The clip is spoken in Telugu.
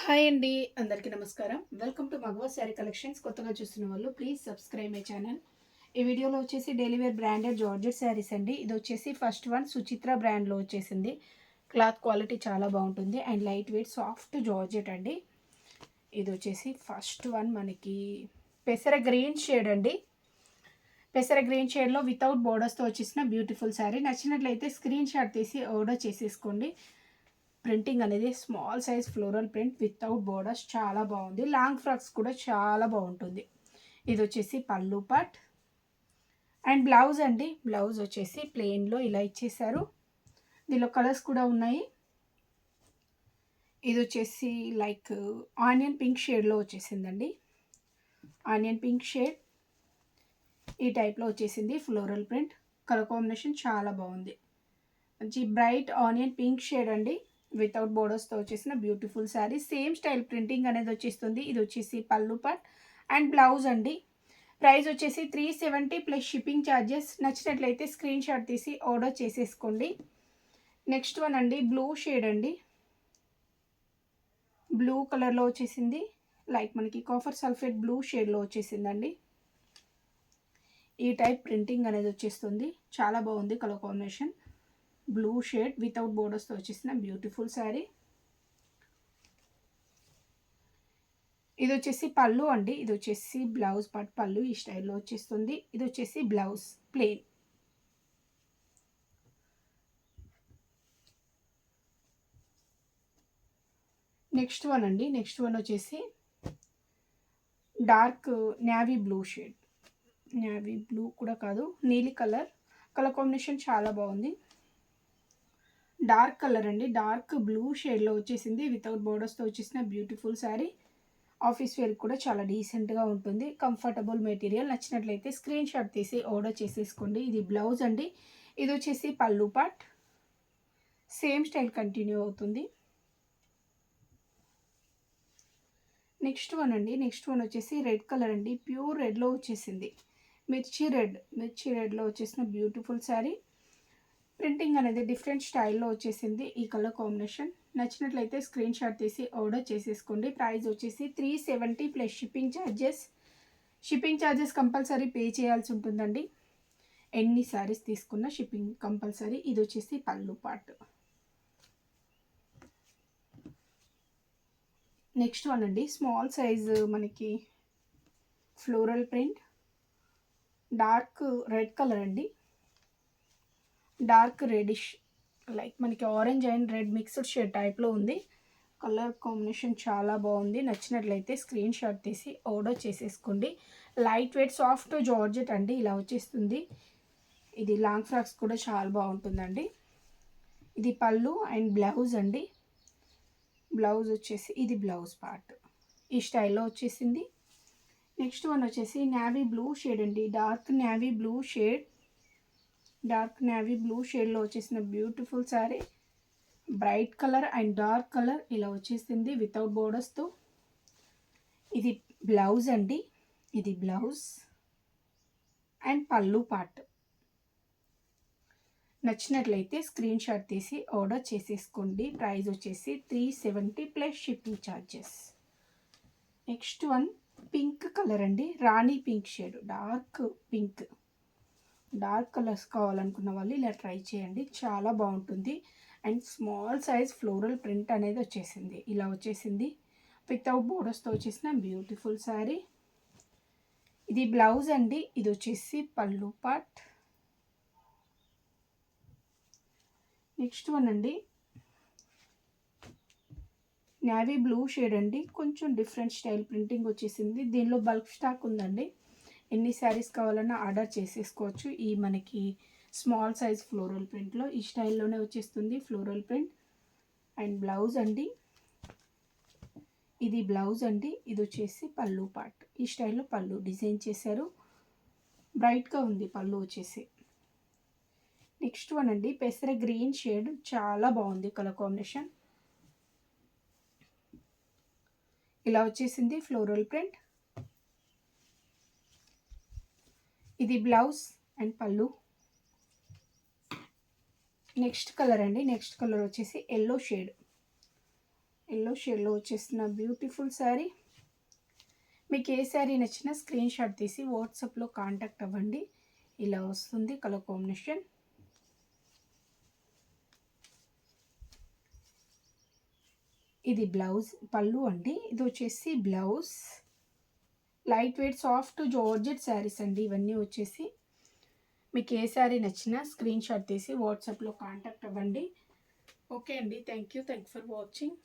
హాయ్ అండి, అందరికీ నమస్కారం. వెల్కమ్ టు మగవా శారీ కలెక్షన్స్. కొత్తగా చూస్తున్న వాళ్ళు ప్లీజ్ సబ్స్క్రైబ్ మై ఛానల్. ఈ వీడియోలో వచ్చేసి daily wear branded georgette sarees అండి. ఇది వచ్చేసి ఫస్ట్ వన్ సుచిత్ర బ్రాండ్లో వచ్చేసింది. క్లాత్ క్వాలిటీ చాలా బాగుంటుంది and light weight soft georgette అండి. ఇది వచ్చేసి ఫస్ట్ వన్ మనకి పెసర గ్రీన్ షేడ్ అండి. పెసర గ్రీన్ షేడ్లో వితౌట్ బోర్డర్స్తో వచ్చేసిన బ్యూటిఫుల్ శారీ. నచ్చినట్లయితే స్క్రీన్ షాట్ తీసి ఆర్డర్ చేసేసుకోండి. ప్రింటింగ్ అనేది small size floral print without borders చాలా బాగుంది. లాంగ్ ఫ్రాక్స్ కూడా చాలా బాగుంటుంది. ఇది వచ్చేసి పళ్ళు పార్ట్ అండ్ బ్లౌజ్ అండి. బ్లౌజ్ వచ్చేసి ప్లెయిన్లో ఇలా ఇచ్చేసారు. దీనిలో కలర్స్ కూడా ఉన్నాయి. ఇది వచ్చేసి లైక్ ఆనియన్ పింక్ షేడ్లో వచ్చేసిందండి. ఆనియన్ పింక్ షేడ్ ఈ టైప్లో వచ్చేసింది. ఫ్లోరల్ ప్రింట్ కలర్ కాంబినేషన్ చాలా బాగుంది. మంచి బ్రైట్ ఆనియన్ పింక్ షేడ్ అండి. వితౌట్ బోర్డర్స్తో వచ్చేసిన beautiful sari. Same style printing అనేది వచ్చేస్తుంది. ఇది వచ్చేసి పళ్ళు పార్ట్ అండ్ బ్లౌజ్ అండి. ప్రైస్ వచ్చేసి 370 ప్లస్ షిప్పింగ్ ఛార్జెస్. నచ్చినట్లయితే స్క్రీన్ షాట్ తీసి ఆర్డర్ చేసేసుకోండి. నెక్స్ట్ వన్ అండి బ్లూ షేడ్ అండి. బ్లూ కలర్లో వచ్చేసింది. లైక్ మనకి కాఫర్ సల్ఫేట్ బ్లూ షేడ్లో వచ్చేసిందండి. ఈ టైప్ ప్రింటింగ్ అనేది వచ్చేస్తుంది. చాలా బాగుంది colour combination. Blue shade without బోర్డర్స్తో వచ్చేసిన బ్యూటిఫుల్ శారీ. ఇది వచ్చేసి పళ్ళు అండి. ఇది వచ్చేసి బ్లౌజ్ పార్ట్. పళ్ళు ఈ స్టైల్లో వచ్చేస్తుంది. ఇది వచ్చేసి బ్లౌజ్ ప్లెయిన్. నెక్స్ట్ వన్ అండి. నెక్స్ట్ వన్ వచ్చేసి dark navy blue shade. Navy blue కూడా కాదు, నీలి కలర్. కలర్ కాంబినేషన్ చాలా బాగుంది. డార్క్ కలర్ అండి. డార్క్ బ్లూ షేడ్లో వచ్చేసింది. వితౌట్ బోర్డర్స్తో వచ్చేసిన బ్యూటిఫుల్ శారీ. ఆఫీస్ వేర్ కూడా చాలా డీసెంట్గా ఉంటుంది. Comfortable material. నచ్చినట్లయితే స్క్రీన్ షాట్ తీసి ఆర్డర్ చేసేసుకోండి. ఇది బ్లౌజ్ అండి. ఇది వచ్చేసి పళ్ళు పార్ట్. సేమ్ స్టైల్ కంటిన్యూ అవుతుంది. నెక్స్ట్ వన్ అండి. నెక్స్ట్ వన్ వచ్చేసి రెడ్ కలర్ అండి. ప్యూర్ రెడ్లో వచ్చేసింది. మిర్చి రెడ్లో వచ్చేసిన బ్యూటిఫుల్ శారీ. ప్రింటింగ్ అనేది డిఫరెంట్ స్టైల్లో వచ్చేసింది. ఈ కలర్ కాంబినేషన్. నచ్చినట్లయితే స్క్రీన్ షాట్ తీసి ఆర్డర్ చేసేసుకోండి. ప్రైస్ వచ్చేసి 370 plus shipping charges. Shipping charges compulsory pay చేయాల్సి ఉంటుందండి. ఎన్ని శారీస్ తీసుకున్నా షిప్పింగ్ కంపల్సరీ. ఇది వచ్చేసి పళ్ళు పార్ట్. నెక్స్ట్ వన్ అండి. స్మాల్ సైజ్ మనకి floral print. Dark red colour అండి. డార్క్ రెడిష్ లైక్ మనకి orange and red mixed shade టైప్లో ఉంది. కలర్ కాంబినేషన్ చాలా బాగుంది. నచ్చినట్లయితే స్క్రీన్ షాట్ తీసి ఆర్డర్ చేసేసుకోండి. లైట్ వెయిట్ సాఫ్ట్ జార్జెట్ అండి. ఇలా వచ్చేస్తుంది. ఇది లాంగ్ ఫ్రాక్స్ కూడా చాలా బాగుంటుందండి. ఇది పళ్ళు అండ్ బ్లౌజ్ అండి. బ్లౌజ్ వచ్చేసి ఇది బ్లౌజ్ పార్ట్. ఈ స్టైల్లో వచ్చేసింది. నెక్స్ట్ వన్ వచ్చేసి నేవీ బ్లూ షేడ్ అండి. Dark navy blue shade. Dark navy blue షేడ్లో వచ్చేసిన beautiful sari. Bright colour and dark colour ఇలా వచ్చేసింది వితౌట్ బోర్డర్స్తో. ఇది బ్లౌజ్ అండి. ఇది బ్లౌజ్ అండ్ పళ్ళు పార్ట్. నచ్చినట్లయితే స్క్రీన్ షాట్ తీసి ఆర్డర్ చేసేసుకోండి. ప్రైస్ వచ్చేసి 370 plus shipping charges. Next one pink colour అండి. Rani pink shade. Dark pink. Dark colours కావాలనుకున్న వాళ్ళు ఇలా ట్రై చేయండి. చాలా బాగుంటుంది. And small size floral print అనేది వచ్చేసింది. ఇలా వచ్చేసింది. వితౌట్ బోర్డర్స్తో వచ్చేసిన బ్యూటిఫుల్ శారీ. ఇది బ్లౌజ్ అండి. ఇది వచ్చేసి పళ్ళు పార్ట్. నెక్స్ట్ వన్ అండి. నేవీ బ్లూ షేడ్ అండి. కొంచెం డిఫరెంట్ స్టైల్ ప్రింటింగ్ వచ్చేసింది. దీనిలో బల్క్ స్టాక్ ఉందండి. ఎన్ని శారీస్ కావాలన్నా ఆర్డర్ చేసేసుకోవచ్చు. ఈ మనకి స్మాల్ సైజ్ ఫ్లోరల్ ప్రింట్లో ఈ స్టైల్లోనే వచ్చేస్తుంది ఫ్లోరల్ ప్రింట్. అండ్ బ్లౌజ్ అండి. ఇది బ్లౌజ్ అండి. ఇది వచ్చేసి పళ్ళు పార్ట్. ఈ స్టైల్లో పళ్ళు డిజైన్ చేశారు. బ్రైట్గా ఉంది పళ్ళు వచ్చేసి. నెక్స్ట్ వన్ అండి. పెసర గ్రీన్ షేడ్. చాలా బాగుంది కలర్ కాంబినేషన్. ఇలా వచ్చేసింది ఫ్లోరల్ ప్రింట్. ఇది బ్లౌజ్ అండ్ పళ్ళు. నెక్స్ట్ కలర్ అండి. నెక్స్ట్ కలర్ వచ్చేసి ఎల్లో షేడ్. ఎల్లో షేడ్లో వచ్చేసిన బ్యూటిఫుల్ శారీ. మీకు ఏ శారీ నచ్చినా స్క్రీన్ షాట్ తీసి వాట్సాప్లో కాంటాక్ట్ అవ్వండి. ఇలా వస్తుంది కలర్ కాంబినేషన్. ఇది బ్లౌజ్ పళ్ళు అండి. ఇది వచ్చేసి blouse. Light weight soft georgette sarees అండి ఇవన్నీ వచ్చేసి. మీకు ఏ శారీ నచ్చినా స్క్రీన్ షాట్ తీసి వాట్సాప్లో కాంటాక్ట్ అవ్వండి. ఓకే అండి, థ్యాంక్ యూ ఫర్ వాచింగ్.